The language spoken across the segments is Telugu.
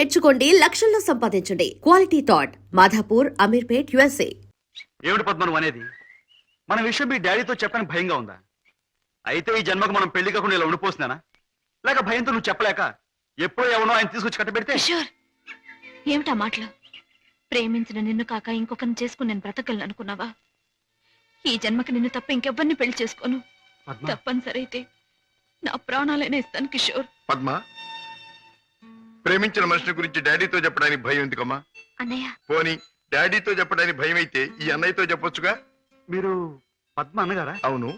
నేర్చుకోండి, లక్షల్లో సంపాదించండి. Quality thought Madhapur, Ameerpet, USA. ఏమిటి పద్మ నువ్వు అనేది? మన విషయం మీ డాడీతో చెప్పని భయంగా ఉందా? అయితే ఈ జన్మకు మనం పెళ్లి కాకుండా ఇలా ఉండిపోతున్నానా? లేక భయంతో నువ్వు చెప్పలేక ఎప్పుడో ఎవనో ఆయన తీసుకొచ్చి కట్టబెడితే? కిషోర్, ఏమిటా మాటలు? ప్రేమించిన నిన్ను కాక ఇంకొకరిని చేసుకుని నేను బ్రతకలను అనుకున్నావా? ఈ జన్మకి నిన్ను తప్ప ఇంకెవ్వరిని పెళ్లి చేసుకోను. తప్పనిసరి అయితే నా ప్రాణాలైనా ఇస్తాను కిషోర్. పద్మ, ప్రేమించిన మనిషిని గురించి డాడీతో చెప్పడానికి భయం ఎందుకమ్మా? అన్నయ్య, పోనీ డాడీతో చెప్పడానికి భయం అయితే ఈ అన్నయ్యతో చెప్పొచ్చుగా. మీరు పద్మ అన్నగారా? అవును.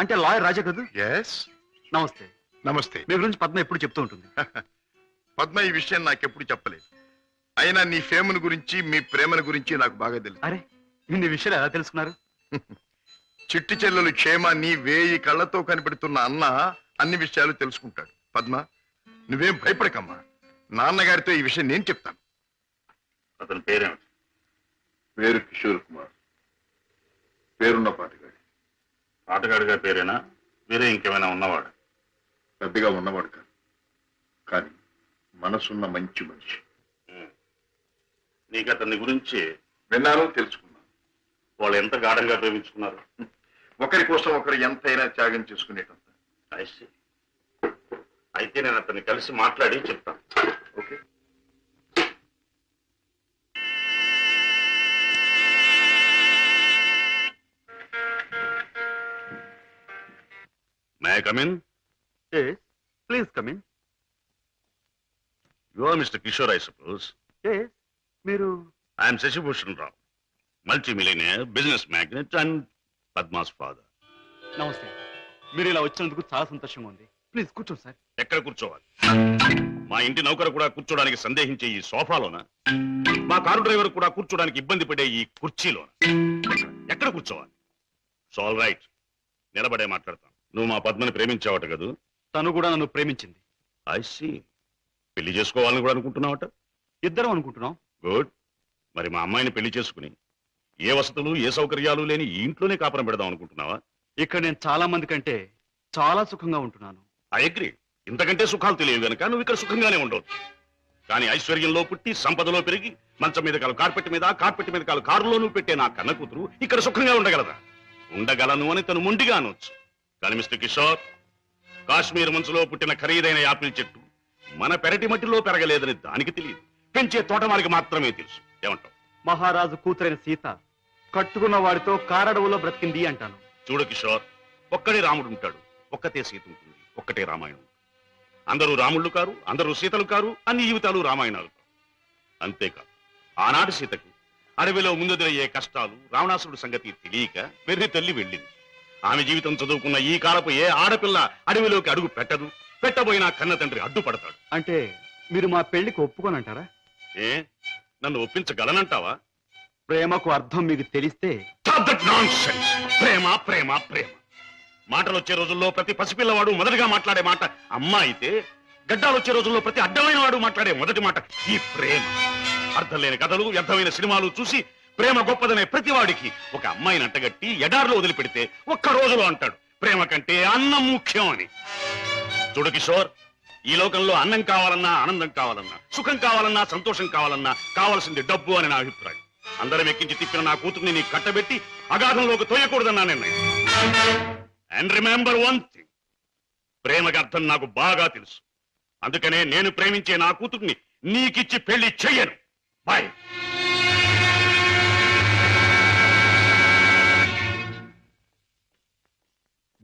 అంటే లాయర్ రాజా కదూ? ఎస్. నమస్తే. నమస్తే. మీ గురించి పద్మ ఎప్పుడు చెప్తూ ఉంటుంది. పద్మ ఈ విషయం నాకెప్పుడు చెప్పలేదు. అయినా నీ ఫేమును గురించి మీ ప్రేమను గురించి నాకు బాగా తెలుసు. అరే, ఇన్ని విషయాలు ఎలా తెలుసుకున్నారు? చిట్టి చెల్లెలు క్షేమాన్ని వేయి కళ్ళతో కనిపెడుతున్న అన్న అన్ని విషయాలు తెలుసుకుంటాడు. పద్మ, నువ్వేం భయపడకమ్మా. నాన్నగారితో ఈ విషయం నేను చెప్తాను. అతని పేరేమిటి? పేరు కిషోర్ కుమార్. పేరున్న పాటగాడి. ఆటగాడిగా పేరేనా? వేరే ఇంకేమైనా ఉన్నవాడు? పెద్దగా ఉన్నవాడు కాదు, కానీ మనసున్న మంచి మనిషి. నీకు అతని గురించి విన్నాను, తెలుసుకున్నాను. వాళ్ళు ఎంత గాఢంగా ప్రేమించుకున్నారు? ఒకరి కోసం ఒకరు ఎంతైనా త్యాగం చేసుకునేటంత. I see. అయితే నేను అతన్ని కలిసి మాట్లాడి చెప్తాను. Okay. May I come in? Please come in. You are mister Kishore, I suppose. మీరు? I'm Shashibhushan Rao, multi millionaire, business magnate and పద్మాస్ ఫాదర్. నమస్తే. మీరు ఇలా వచ్చినందుకు చాలా సంతోషంగా ఉంది. ప్లీజ్ కూర్చోండి సార్. ఎక్కడ కూర్చోవాలి? మా ఇంటి నౌకరు కూడా కూర్చోడానికి సందేహించే ఈ సోఫాలోనా? మా కారు డ్రైవర్ కూడా కూర్చోడానికి ఇబ్బంది పడే ఈ కుర్చీలోనా? ఎక్కడ కూర్చోవాలి? ఆల్ రైట్, నిలబడే మాట్లాడతాను. నువ్వు మా పద్మని ప్రేమించావట కదూ? తను కూడా నన్ను ప్రేమించింది. I see. పెళ్లి చేసుకోవాలని కూడా అనుకుంటున్నావట? ఇద్దరం అనుకుంటున్నాం. గుడ్. మరి మా అమ్మాయిని పెళ్లి చేసుకుని ఏ వసతులు ఏ సౌకర్యాలు లేని ఈ ఇంట్లోనే కాపురం పెడదాం అనుకుంటున్నావా? ఇక్కడ నేను చాలా మంది కంటే చాలా సుఖంగా ఉంటున్నాను. I agree. ఇంతకంటే సుఖాలు తెలియవు గనక నువ్వు ఇక్కడ సుఖంగానే ఉండవచ్చు. కానీ ఐశ్వర్యంలో పుట్టి సంపదలో పెరిగి మంచం మీద కాలు కార్పెట్ మీద, కార్పెట్ మీద కాలు కారులోనూ పెట్టే నా కన్న కూతురు ఇక్కడ సుఖంగా ఉండగలదా? ఉండగలను అని తను మొండిగా అనొచ్చు. కానీ మిస్టర్ కిషోర్, కాశ్మీర్ మంచులో పుట్టిన ఖరీదైన యాపిల్ చెట్టు మన పెరటి మట్టిలో పెరగలేదని దానికి తెలియదు, పెంచే తోటమాలికి మాత్రమే తెలుసు. ఏమంటావు? మహారాజు కూతురైన సీత కట్టుకున్న వాడితో కారడవులో బ్రతికింది అంటాను. చూడు కిషోర్, ఒక్కడే రాముడు ఉంటాడు, ఒక్కతే సీత ఉంటుంది, ఒక్కటే రామాయణం. అందరూ రాముళ్ళు కారు, అందరూ సీతలు కారు, అన్ని జీవితాలు రామాయణాలు కారు. అంతేకాదు, ఆనాటి సీతకు అడవిలో ముందెదురయ్యే కష్టాలు, రావణాసురుడు సంగతి తెలియక వెర్రి తల్లి వెళ్ళింది. ఆమె జీవితం చదువుకున్న ఈ కాలపు ఏ ఆడపిల్ల అడవిలోకి అడుగు పెట్టదు. పెట్టబోయినా కన్న తండ్రి అడ్డుపడతాడు. అంటే మీరు మా పెళ్లికి ఒప్పుకోనంటారా? ఏ, నన్ను ఒప్పించగలనంటావా? ప్రేమకు అర్థం మీకు తెలిస్తే. ప్రేమ ప్రేమ ప్రేమ మాటలు వచ్చే రోజుల్లో ప్రతి పసిపిల్లవాడు మొదటిగా మాట్లాడే మాట అమ్మ అయితే, గడ్డాలు వచ్చే రోజుల్లో ప్రతి అడ్డమైన వాడు మాట్లాడే మొదటి మాట ఈ ప్రేమ. అర్థం లేని కథలు, వ్యర్థమైన సినిమాలు చూసి ప్రేమ గొప్పదనే ప్రతివాడికి ఒక అమ్మాయిని అంటగట్టి ఎడార్లో వదిలిపెడితే ఒక్క రోజులో అంటాడు ప్రేమ కంటే అన్నం ముఖ్యం అని. చూడు కిషోర్, ఈ లోకంలో అన్నం కావాలన్నా, ఆనందం కావాలన్నా, సుఖం కావాలన్నా, సంతోషం కావాలన్నా కావాల్సింది డబ్బు అని నా అభిప్రాయం. అందరం ఎక్కించి తిప్పిన నా కూతుర్ని నీకు కట్టబెట్టి అగాధంలోకి తోయకూడదన్నా నిర్ణయం. అండ్ రిమెంబర్ వన్ థింగ్, ప్రేమకి అర్థం నాకు బాగా తెలుసు. అందుకనే నేను ప్రేమించే నా కూతుర్ని నీకిచ్చి పెళ్లి చెయ్యను. బాయ్.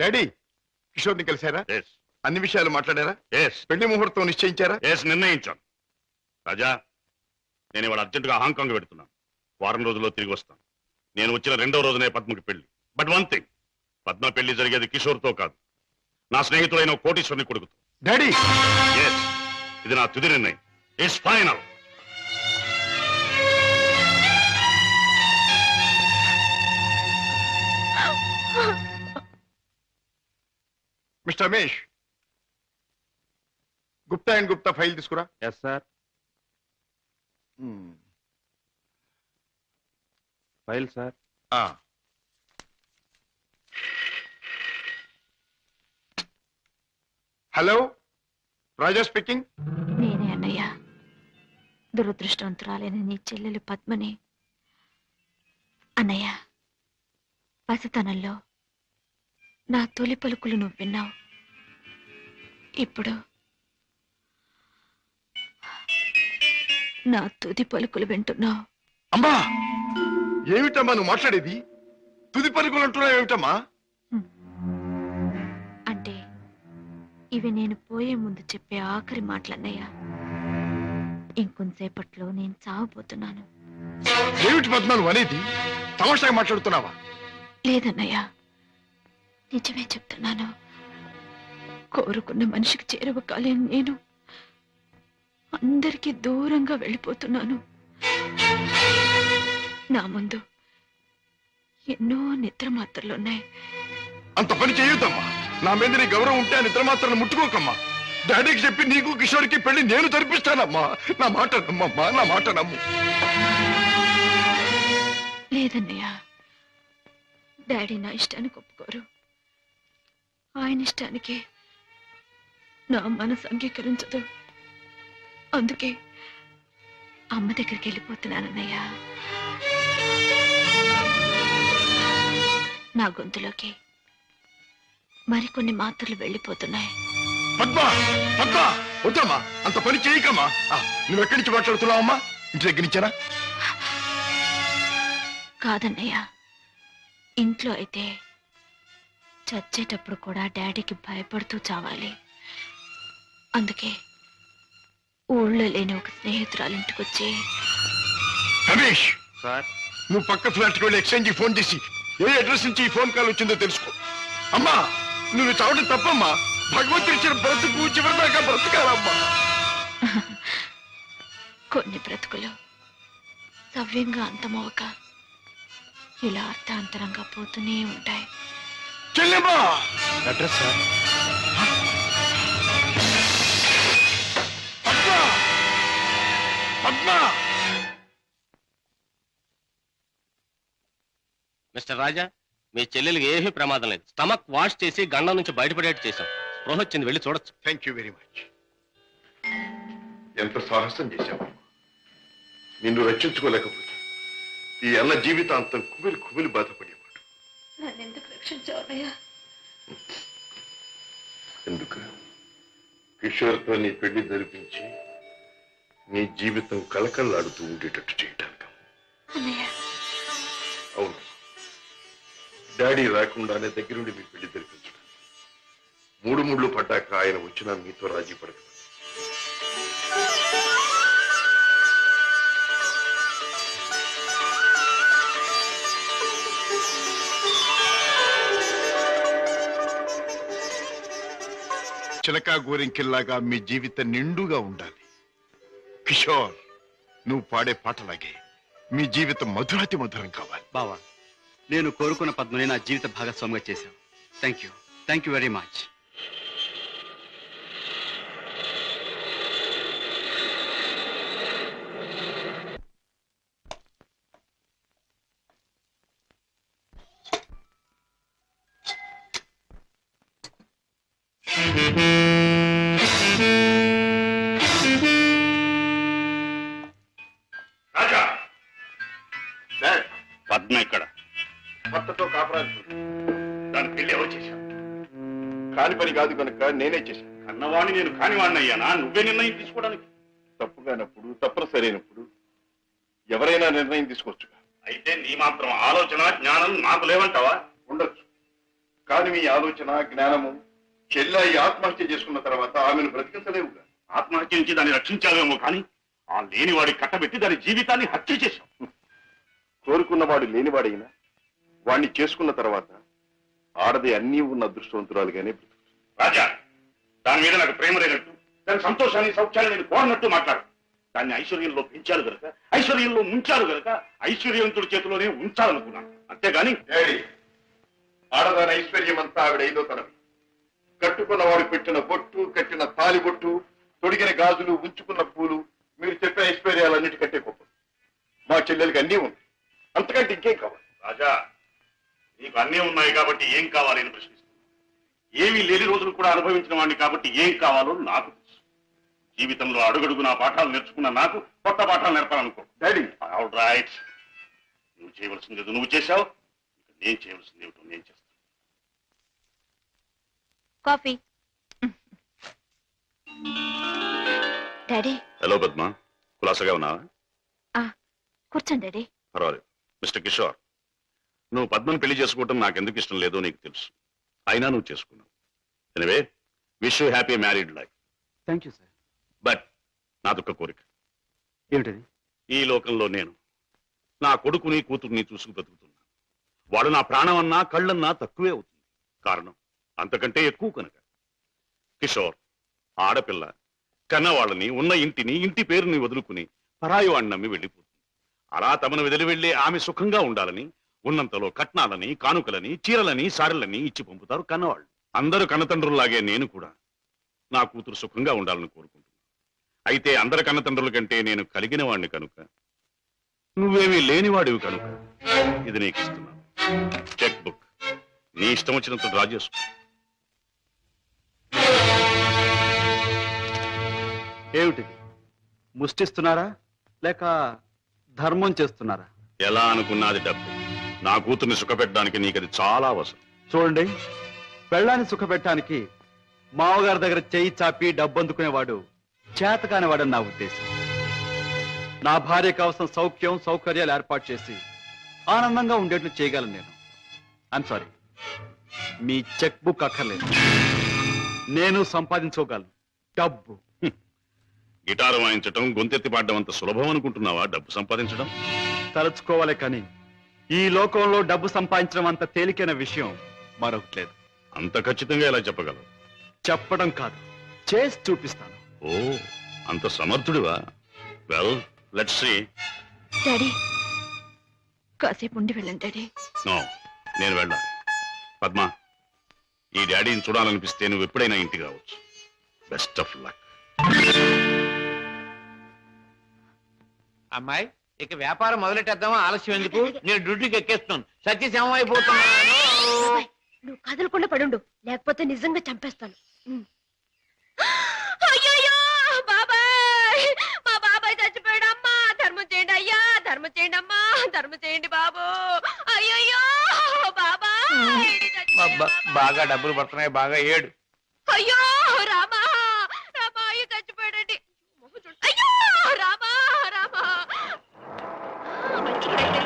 డాడీ, కిషోర్ని కలిశారా? ఎస్. అన్ని విషయాలు మాట్లాడారా? ఎస్. పెళ్లి ముహూర్తం నిశ్చయించారా? ఎస్, నిర్ణయించాను. రాజా, నేను ఇవాళ అర్జెంటుగా హాంకాంగ్ పెడుతున్నాను. వారం రోజుల్లో తిరిగి వస్తాను. నేను వచ్చిన 2వ రోజునే పద్మకి పెళ్లి. బట్ వన్ థింగ్, పద్మ పెళ్లి జరిగేది కిషోర్తో కాదు, నా స్నేహితుడైన కోటీశ్వరుని కొడుకుతో. డాడీ, ఎస్, ఇది నా తుది నిర్ణయం. It's final. Mister Ramesh, Gupta and Gupta file తీసుకురా. Yes sir. File sir. Hello, Raja speaking. నేనే అన్నయ్య. దురదృష్టవంతురాలైన నీ చెల్లెలు పద్మని అన్నయ్య, పసితనంలో నా తొలి పలుకులు నువ్వు విన్నావు. ఇప్పుడు నా తుది పలుకులు వింటున్నావు. అమ్మా, ఏమిటమ్మా నువ్వు మాట్లాడేది? తుది పలుకులు అంటున్నావు ఏమిటమ్మా? అంటే ఇవి నేను పోయే ముందు చెప్పే ఆఖరి మాటలన్నయ్య. ఇంకొంతసేపట్లో నేను చావబోతున్నాను. ఏమిటి పద్మ నువ్వు అనేది? తమాషాగా మాట్లాడుతున్నావా? లేదన్నయ్య, నిజమే చెప్తున్నాను. కోరుకున్న మనిషికి చేరువ కాలేను నేను అందరికీ దూరంగా వెళ్ళిపోతున్నాను. నా ముందు ఎన్నో నిద్ర మాత్రలున్నాయి. అంత పని చేయొద్దమ్మా. నా మీద నీ గౌరవం ఉంటే ఆ నిద్ర మాత్రం ముట్టుకోకమ్మా. డాడీకి చెప్పి నీకు కిషోర్కి పెళ్లి నేను జరిపిస్తానమ్మా. నా మాట నమ్మమ్మా, నా మాట నమ్ము. లేదన్నయ్య, డాడీ నా ఇష్టానికి ఒప్పుకోరు. ఆయన ఇష్టానికి నా మనసు అంగీకరించదు. అందుకే అమ్మ దగ్గరికి వెళ్ళిపోతున్నానన్నయ్య. నా గొంతులోకి మరికొన్ని మాత్రలు వెళ్ళిపోతున్నాయి. పద్మ, పద్మ, వద్దమ్మా, అంత పని చేయకమ్మా. నువ్వెక్కడి నుంచి మాట్లాడుతున్నావమ్మా? ఇంటి దగ్గర నుంచేనా? కాదన్నయ్య, ఇంట్లో అయితే చచ్చేటప్పుడు కూడా డాడీకి భయపడుతూ చావాలి. అందుకే ఊళ్ళో లేని ఒక స్నేహితురాలు ఇంటికొచ్చి, రమేష్, సార్, నువ్వు పక్క ఫ్లాట్కి వెళ్ళి ఎక్స్చేంజ్ ఫోన్ చేసి ఏ అడ్రస్ నుంచి ఈ ఫోన్ కాల్ వచ్చిందో తెలుసుకో. అమ్మా, నువ్వు చావడం తప్పమ్మా. భగవంతుడి ఇచ్చిన బ్రతుకు చివరిదాకా బ్రతకాలమ్మా. కొన్ని బ్రతుకులు సవ్యంగా అంతమవక ఇలా అర్థాంతరంగా పోతూనే ఉంటాయి. చెల్లెమ్మా, address sir. Padma, Padma. Mister Raja, మీ చెల్లెలికి ఏమీ ప్రమాదం లేదు. స్టమక్ వాష్ చేసి గండం నుంచి బయటపడేట్టు చేశాం. స్పృహ వచ్చింది, వెళ్ళి చూడొచ్చు. Thank you very much. ఎంత సాహసం చేశావు. నిన్ను రక్షించుకోలేకపోతే ఈ అన్న జీవితాంతం కుమిలి కుమిలి బాధపడేవాడు. నన్నెందుకు రక్షించావయ్యా? ఎందుకు? కిషోర్తో నీ పెళ్లి జరిపించి నీ జీవితం కలకల్లాడుతూ ఉండేటట్టు చేయటానికి. అన్నయ్య, అవును, డాడీ రాకుండానే దగ్గరుండి మీ పెళ్లి జరిపించడం. మూడు ముళ్ళు పడ్డాక ఆయన వచ్చినా మీతో రాజీ పడదు. చిలకా గోరింకిల్లాగా మీ జీవితం నిండుగా ఉండాలి. కిషోర్, నువ్వు పాడే పాటలాగే మీ జీవితం మధురాతి మధురం కావాలి. బావా, నేను కోరుకున్న పద్మని నా జీవిత భాగస్వామిగా చేశావు. Thank you very much. Raja, dad, Padma ఇక్కడ. భర్తతో కాపురాలు దాని పెళ్లి ఎవరు చేశావు? కాని పని కాదు కనుక నేనే చేశాను. కన్నవాణ్ణి నేను కానివాణ్ణి అయ్యానా? నువ్వే నిర్ణయం తీసుకోవడానికి. తప్పుగానప్పుడు, తప్పనిసరి అయినప్పుడు ఎవరైనా నిర్ణయం తీసుకోవచ్చు. అయితే నీ మాత్రం ఆలోచన జ్ఞానం నాకు లేవంటావా? ఉండొచ్చు, కానీ మీ ఆలోచన జ్ఞానము చెల్లాయి ఆత్మహత్య చేసుకున్న తర్వాత ఆమెను బ్రతికించలేవుగా. ఆత్మహత్య నుంచి దాన్ని రక్షించావేమో కానీ ఆ లేనివాడి కట్టబెట్టి దాని జీవితాన్ని హత్య చేశావు. కోరుకున్నవాడు లేనివాడైనా వాణ్ణి చేసుకున్న తర్వాత ఆడది అన్నీ ఉన్న అదృష్టవంతురాలుగానే బ్రతుకుతుంది. రాజా, దాని మీద నాకు ప్రేమ లేనట్టు, దాని సంతోషాన్ని సౌఖ్యాన్ని నేను కోరనట్టు మాట్లాడు. దాన్ని ఐశ్వర్యంలో పెంచారు గనక, ఐశ్వర్యంలో ముంచారు గనక ఐశ్వర్యవంతుడి చేతిలోనే ఉంచాలనుకున్నాను. అంతేగాని డాడీ, ఆడదాని ఐశ్వర్యం అంతా ఆవిడ ఐదో తరం. కట్టుకున్నవాడు పెట్టిన బొట్టు, కట్టిన తాలి బొట్టు, తొడిగిన గాజులు, ఉంచుకున్న పూలు, మీరు చెప్పే ఐశ్వర్యాలన్నిటికంటే గొప్ప. మా చెల్లెలకి అన్నీ ఉంది, అంతకంటే ఇంకేం కావాలి? రాజా, నీకు అన్నీ ఉన్నాయి కాబట్టి ఏం కావాలి అని ప్రశ్నిస్తున్నాను. ఏమీ లేని రోజులు కూడా అనుభవించిన వాడిని కాబట్టి ఏం కావాలో నాకు తెలుసు. జీవితంలో అడుగడుగునా పాఠాలు నేర్చుకున్న నాకు కొత్త పాఠాలు నేర్పాలనుకో. డాడీ ఆల్ రైట్, నువ్వు చేయవలసింది ఏదో నువ్వు చేశావు, నేను చేయవలసింది ఏమిటో నేను చేస్తాను. కాఫీ. డాడీ. హలో పద్మ, కులాసగా ఉన్నావా? కూర్చోండి డాడీ. పర్వాలేదు. మిస్టర్ కిషోర్, నువ్వు పద్మను పెళ్లి చేసుకోవటం నాకెందుకు ఇష్టం లేదో నీకు తెలుసు, అయినా నువ్వు చేసుకున్నావు. Anyway, wish you happy married life. Thank you sir. But నాదొక్క కోరిక. ఏమిటది? ఈ లోకంలో నేను నా కొడుకుని కూతుర్ని చూసుకు బ్రతుకుతున్నా. వాడు నా ప్రాణం అన్నా కళ్ళన్నా తక్కువే అవుతుంది. కారణం అంతకంటే ఎక్కువ కనుక. కిషోర్, ఆడపిల్ల కన్నవాళ్ళని, ఉన్న ఇంటిని, ఇంటి పేరుని వదులుకుని పరాయి వాడిని నమ్మి వెళ్ళిపోతుంది. అలా తమను వదిలి వెళ్ళి ఆమె సుఖంగా ఉండాలని ఉన్నంతలో కట్నాలని, కానుకలని, చీరలని, సారెలని ఇచ్చి పంపుతారు కన్నవాళ్ళు. అందరూ కన్నతండ్రుల్లాగే నేను కూడా నా కూతురు సుఖంగా ఉండాలని కోరుకుంటున్నాను. అయితే అందరి కన్నతండ్రుల కంటే నేను కలిగిన వాడిని కనుక, నువ్వేమీ లేనివాడివి కనుక ఇది నీకు ఇస్తున్నాను. చెక్ బుక్ నీ ఇష్టం వచ్చినంత డ్రా చేసుకో. ఏమిటిది? ముష్టిస్తున్నారా లేక ధర్మం చేస్తున్నారా? ఎలా అనుకున్నది డబ్బు. నా కూతుర్ని సుఖపెట్టడానికి నీకది చాలా అవసరం. చూడండి, పెళ్ళాన్ని సుఖపెట్టడానికి మామగారి దగ్గర చేయి చాపి డబ్బు అందుకునేవాడు చేతకాని వాడని నా ఉద్దేశం. నా భార్య కోసం సౌఖ్యం సౌకర్యాలు ఏర్పాటు చేసి ఆనందంగా ఉండేట్లు చేయగలను నేను. I'm sorry, me cheque book అక్కర్లేదు. నేను సంపాదించుకోగలను డబ్బు. గిటారు వాయించటం, గొంతెత్తి పాడడం అంత సులభం అనుకుంటున్నావా డబ్బు సంపాదించడం? తలుచుకోవాలి కానీ ఈ లోకంలో డబ్బు సంపాదించడం అంత తేలికైన విషయం మరొకటి లేదు. అంత ఖచ్చితంగా ఎలా చెప్పగలవు? చెప్పడం కాదు, చేసి చూపిస్తాను. ఓ, అంత సమర్థుడివా? Well, let's see. డాడీ, కాసేపు ఉండి వెళ్ళండి డాడీ. నో, నేను వెళ్ళాలి. పద్మ, ఈ డాడీని చూడాలనిపిస్తే నువ్వు ఎప్పుడైనా ఇంటికి రావచ్చు. Best of luck. అమ్మాయి, ఇక వ్యాపారం మొదలెట్టేద్దామా? ఆలస్యం ఎందుకు? నేను డ్యూటీకి ఎక్కేస్తున్నాను. సత్యశమం అయిపోతున్నాను. నువ్వు కదలకుండా పడుండు, లేకపోతే నిజంగా చంపేస్తాను. అయ్యయ్యో బాబాయ్, మా బాబాయ్ చచ్చిపోయాడు. అమ్మా ధర్మం చేయండి అయ్యా, ధర్మం చేయండి అమ్మా, ధర్మం చేయండి బాబు. అయ్యయ్యో బాబాయ్ బాగా డబ్బులు పడుతున్నాయి, బాగా ఏడు. అయ్యో రామా, రామా అయ్యో చచ్చిపోయాడండి. అయ్యో రామా, రామా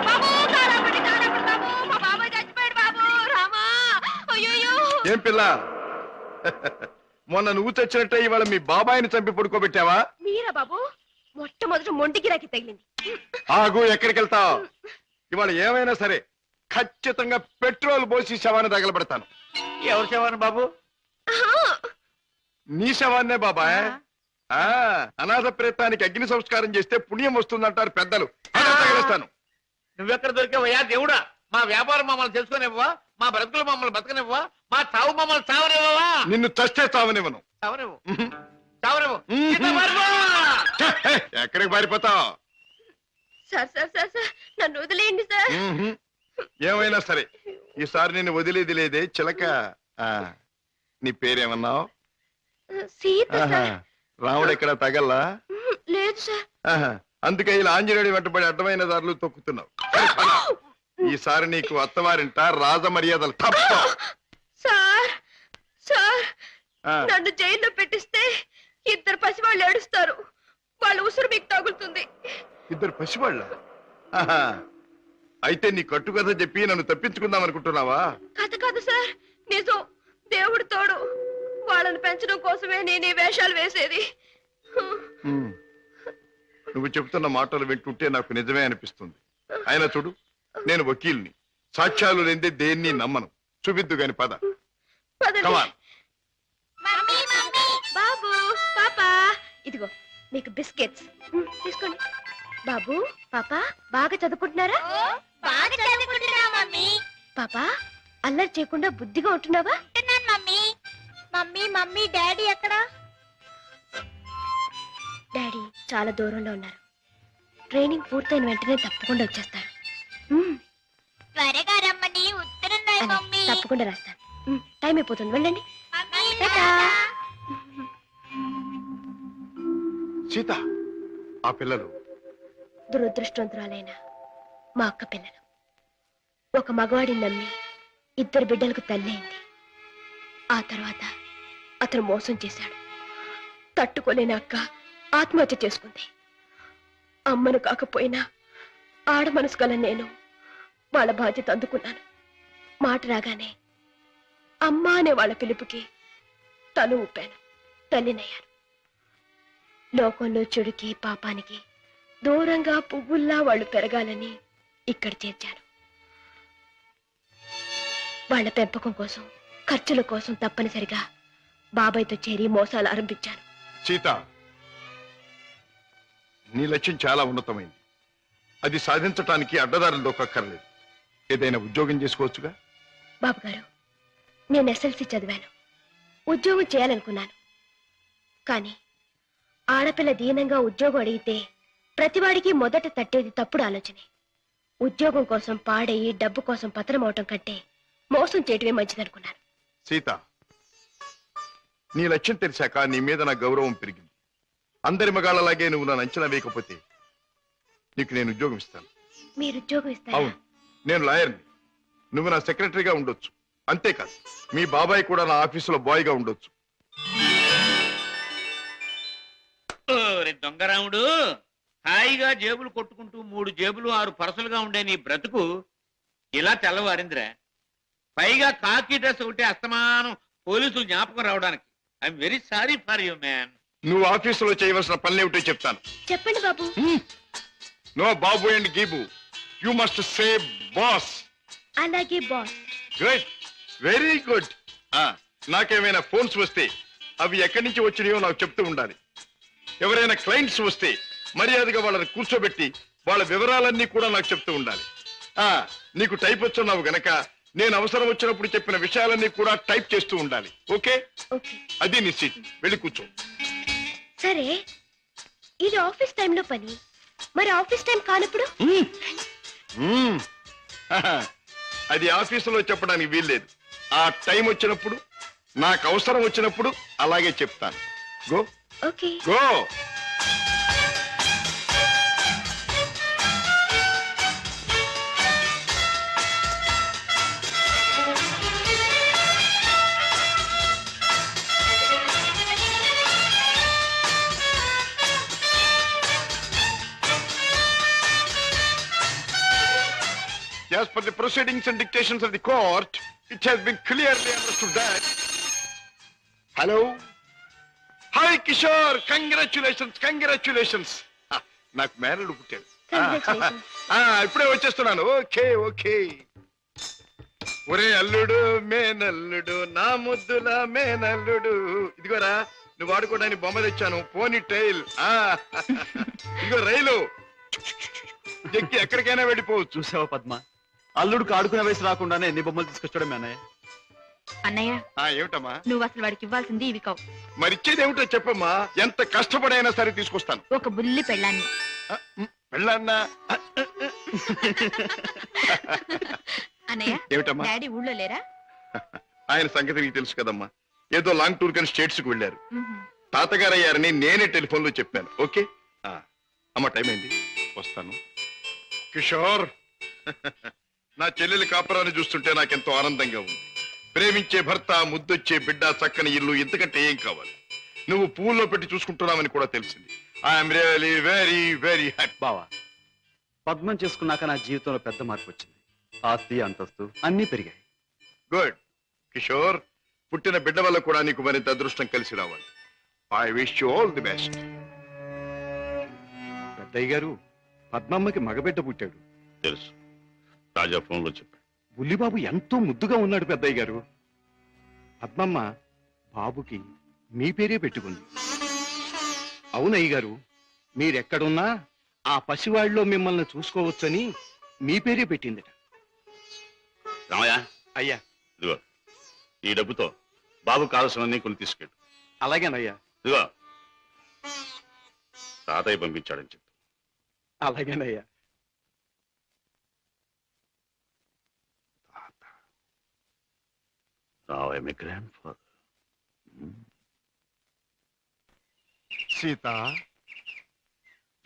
బాబు, కారాపడి బాబు, మా బాబాయ్ చచ్చిపోయాడు బాబు. రామా, అయ్యో. ఏం పిల్ల, మొన్న నువ్వు చచ్చినట్టే ఇవాళ మీ బాబాయిని చంపి పడుకోబెట్టావా? మీరా బాబు? మొట్టమొదటి మొండి గిరాకి తగిలింది. ఆగు, ఎక్కడికి వెళ్తావు? ఇవాళ ఏమైనా సరే ఖచ్చితంగా పెట్రోల్ పోసి శవాన్ని తగలబెడతాను. ఎవరు శవాన్ని బాబు? నీ శవాన్నే బాబాయ్. అనాథ ప్రేతానికి అగ్ని సంస్కారం చేస్తే పుణ్యం వస్తుందంటారు పెద్దలు. అదే తగిలేస్తాను. నువ్వెక్కడ దొరికావయ్యా దేవుడా? మా వ్యాపారం మమ్మల్ని తెలుసుకునివ్వవా? మా బ్రతుకులు మమ్మల్ని బతకనివ్వవా? మా చావు మమ్మల్ని చావనివ్వవా? నిన్ను చస్తే చావనివ్వను. చావనివ్వు, చావనివ్వు. ఎక్కడికి పారిపోతావు? సార్ సార్ సార్ సార్, నన్ను వదిలేయండి సార్. ఏమైనా సరే ఈసారి నేను వదిలేది లేదే చిలక. నీ పేరేమన్నావు? సీత సార్. రాముడు ఎక్కడ తగల్లా? లేదు సార్. అందుకే ఇలా ఆంజనేయుడి వెంటబడి అడ్డమైన దారులు తొక్కుతున్నావు. ఈసారి నీకు అత్తవారింట రాజ మర్యాదలు తప్ప. సార్ సార్, నన్ను జైల్లో పెట్టిస్తే ఇద్దరు పసివాళ్ళు ఏడుస్తారు. వాళ్ళ ఉసురు మీకు తగులుతుంది. ఇద్దరు పసివాళ్ళ? అయితే నీ కట్టుకథ చెప్పి నన్ను తప్పించుకుందాం అనుకుంటున్నావా? కథ కాదు సార్, నిజం. దేవుడు తోడు. వాళ్ళని పెంచడం కోసమే నేను ఈ వేషాలు వేసేది. నువ్వు చెబుతున్న మాటలు వింటుంటే నాకు నిజమే అనిపిస్తుంది. అయినా చూడు, నేను వకీల్ని. సాక్ష్యాలు లేదే దేన్ని నమ్మను. చూపిద్దు గాని పద. పదండి. Come on. బాబు, పాపా, ఇదిగో మీకు బిస్కెట్స్ తీసుకోండి. బాబు, పాపా, బాగా చదువుకుంటున్నారా? బాగా చదువుకుంటున్నా మమ్మీ. పాపా, అల్లరి చేయకుండా బుద్ధిగా ఉంటున్నావా? ఉంటున్నాను మమ్మీ. మమ్మీ మమ్మీ డాడీ ఎక్కడ? డాడీ చాలా దూరంలో ఉన్నారు. ట్రైనింగ్ పూర్తయిన వెంటనే తప్పకుండా వచ్చేస్తారు. త్వరగా రమ్మని ఉత్తరం రాయి అలాగే, మమ్మీ. తప్పకుండా రాస్తాను. టైం అయిపోతుంది, వెళ్ళండి. Mummy tata. టాటా. సీత, ఆ పిల్లలు దురదృష్టవంతురాలైన మా అక్క పిల్లలు. ఒక మగవాడిని నమ్మి 2 బిడ్డలకు తల్లి అయింది. ఆ తర్వాత అతను మోసం చేశాడు. తట్టుకోలేని అక్క ఆత్మహత్య చేసుకుంది. అమ్మను కాకపోయినా ఆడ మనసు గల నేను వాళ్ళ బాధ్యత అందుకున్నాను. మాట రాగానే అమ్మ అనే వాళ్ళ పిలుపుకి తల ఊపాను. తల్లినయ్యాను. లోకంలో చెడుకి పాపానికి దూరంగా పువ్వుల్లా వాళ్ళు పెరగాలని ఇక్కడ చేర్చాను. వాళ్ళ పెంపకం కోసం, ఖర్చుల కోసం తప్పనిసరిగా బాబాయ్తో చేరి మోసాలు ఆరంభించాను. సీత, నీ లక్ష్యం చాలా ఉన్నతమైంది. అది సాధించటానికి అడ్డదారులు దొక్కక్కర్లేదు. ఏదైనా ఉద్యోగం చేసుకోవచ్చుగా. బాబు గారు, నేను ఎస్ఎల్సి చదివాను. ఉద్యోగం చేయాలనుకున్నాను. కానీ ఆడపిల్ల దీనంగా ఉద్యోగం అడిగితే ప్రతివాడికి మొదట తట్టేది తప్పుడు ఆలోచనే. ఉద్యోగం కోసం పాడయి డబ్బు కోసం పతనం అవటం కంటే మోసం చేయటమే మంచిదనుకున్నాను. సీత, నీ లక్ష్యం తెలిసాక నీ మీద నా గౌరవం పెరిగింది. అందరి మగాళ్ళలాగే నువ్వు నన్ను అంచనా వేయకపోతే నీకు నేను ఉద్యోగం ఇస్తాను. మీరు ఉద్యోగం ఇస్తారా? అవును, నేను లాయర్ని. నువ్వు నా సెక్రటరీగా ఉండొచ్చు. అంతేకాదు, మీ బాబాయ్ కూడా నా ఆఫీసులో బాయ్గా ఉండొచ్చు. దొంగరాముడు, హాయిగా జేబులు కొట్టుకుంటూ 3 జేబులు 6 పరసలుగా ఉండే నీ బ్రతుకు ఇలా తెల్లవారిందిరా. పైగా కాకి డ్రెస్ ఒకటి అస్తమానం పోలీసులు జ్ఞాపకం రావడానికి. I'm very sorry for you man. నువ్వు ఆఫీసులో చేయవలసిన పనులేమిటో చెప్తాను. చెప్పండి బాబు. నో బాబు అండ్ గీబు, యు మస్ట్ సే బాస్. అలాగే బాస్. Good, very good. నాకేమైనా ఫోన్స్ వస్తే అవి ఎక్కడి నుంచి వచ్చినాయో నాకు చెప్తూ ఉండాలి. ఎవరైనా క్లయింట్స్ వస్తే మర్యాదగా వాళ్ళని కూర్చోబెట్టి వాళ్ళ వివరాలన్నీ కూడా నాకు చెప్తూ ఉండాలి. నీకు టైప్ వచ్చున్నావు గనక నేను అవసరం వచ్చినప్పుడు చెప్పిన విషయాలన్నీ కూడా టైప్ చేస్తూ ఉండాలి. ఓకే? అది నీ సీట్. వెళ్ళి కూర్చో. సరే, ఇది ఆఫీస్ టైంలో పని. మరి ఆఫీస్ టైం కానప్పుడు? అది ఆఫీసులో చెప్పడానికి వీల్లేదు. ఆ టైం వచ్చినప్పుడు, నాకు అవసరం వచ్చినప్పుడు అలాగే చెప్తాను. Go. Okay. Go. As per the proceedings and dictations of the court, it has been clearly understood that... Hello? Hi, Kishore! Congratulations, congratulations! నాకు మేనల్లుడు పుట్టాడు. ఇప్పుడే వచ్చేస్తున్నాను. Okay okay. ఒరే అల్లుడు, మేనల్లుడు, నా ముద్దుల మేనల్లుడు. ఇదిగోరా, నువ్వు వాడుకోవడానికి బొమ్మ తెచ్చాను. పోనీ టైల్. ఇదిగో రైలు. ఎక్కి ఎక్కడికైనా వెళ్ళిపోవచ్చు. చూసావా పద్మ, అల్లుడికి ఆడుకునే వయసు రాకుండానే ఎన్ని బొమ్మలు తీసుకొచ్చాడు మీ అన్నయ్య. అన్నయ్య, ఏమిటమ్మా? నువ్వు అసలు వాడికి ఇవ్వాల్సింది ఇవి కావు. మరిచ్చేది ఏమిటో చెప్పమ్మా. ఎంత కష్టపడైనా సరే తీసుకొస్తాను. ఒక బుల్లి పెళ్ళాన్ని. పెళ్ళాన్నా? అన్నయ్య, ఏమిటమ్మా? డాడీ ఊళ్ళో లేరా? ఆయన సంగతి నీకు తెలుసు కదమ్మా. ఏదో లాంగ్ టూర్ కానీ స్టేట్స్ కు వెళ్ళారు. తాతగారు అయ్యారని నేనే టెలిఫోన్ లో చెప్పాను. ఓకే అమ్మ, టైం అయింది, వస్తాను. కిషోర్, నా చెల్లెలి కాపురాన్ని చూస్తుంటే నాకెంతో ఆనందంగా ఉంది. ప్రేమించే భర్త, ముద్దొచ్చే బిడ్డ, చక్కని ఇల్లు, ఇంతకంటే ఏం కావాలి? నువ్వు పువ్వుల్లో పెట్టి చూసుకుంటున్నావని కూడా తెలిసింది. I'm really very very happy. బావా, పద్మం చేసుకున్నాక నా జీవితంలో పెద్ద మార్పు వచ్చింది. ఆస్తి, అంతస్తు అన్నీ పెరిగాయి. గుడ్ కిషోర్, పుట్టిన బిడ్డ వల్ల కూడా నీకు మరింత అదృష్టం కలిసి రావాలి. I wish you all the best. పెద్దయ్య గారు, పద్మమ్మకి మగబిడ్డ పుట్టాడు. తెలుసు, రాజా ఫోన్ లో చెప్పాడు. బుల్లిబాబు ఎంతో ముద్దుగా ఉన్నాడు పెద్దయ్య గారు. పద్మమ్మ బాబుకి మీ పేరే పెట్టుకుంది. అవునయ్య గారు, మీరెక్కడున్నా ఆ పసివాళ్ళలో మిమ్మల్ని చూసుకోవచ్చని మీ పేరే పెట్టిందిట. రామయ్య, అయ్యా. ఇదిగో ఈ డబ్బుతో బాబు కావలసినవన్నీ కొని తీసుకెళ్ళు. అలాగేనయ్యా. ఇదిగో తాతయ్య పంపించాడని చెప్పు. అలాగేనయ్యా. Now I'm a grandfather. Sita,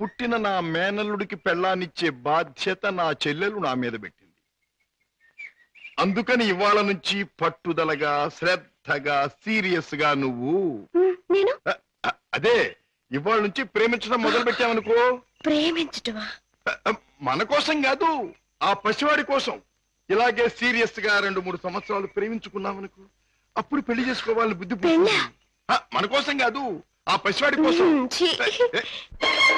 పుట్టిన నా మేనల్లుడికి పెళ్ళానిచ్చే బాధ్యత నా చెల్లెలు నా మీద పెట్టింది. అందుకని ఇవాళ నుంచి పట్టుదలగా, శ్రద్ధగా, సీరియస్ గా నువ్వు నేను అదే ఇవాళ నుంచి ప్రేమించడం మొదలు పెట్టావనుకో. ప్రేమించటమా? మన కోసం కాదు, ఆ పసివాడి కోసం. ఇలాగే సీరియస్ గా 2-3 సంవత్సరాలు ప్రేమించుకున్నావనుకో, అప్పుడు పెళ్లి చేసుకోవాలని బుద్ధి పుడుతుంది. మన కోసం కాదు, ఆ పసివాడి కోసం. ఛీ.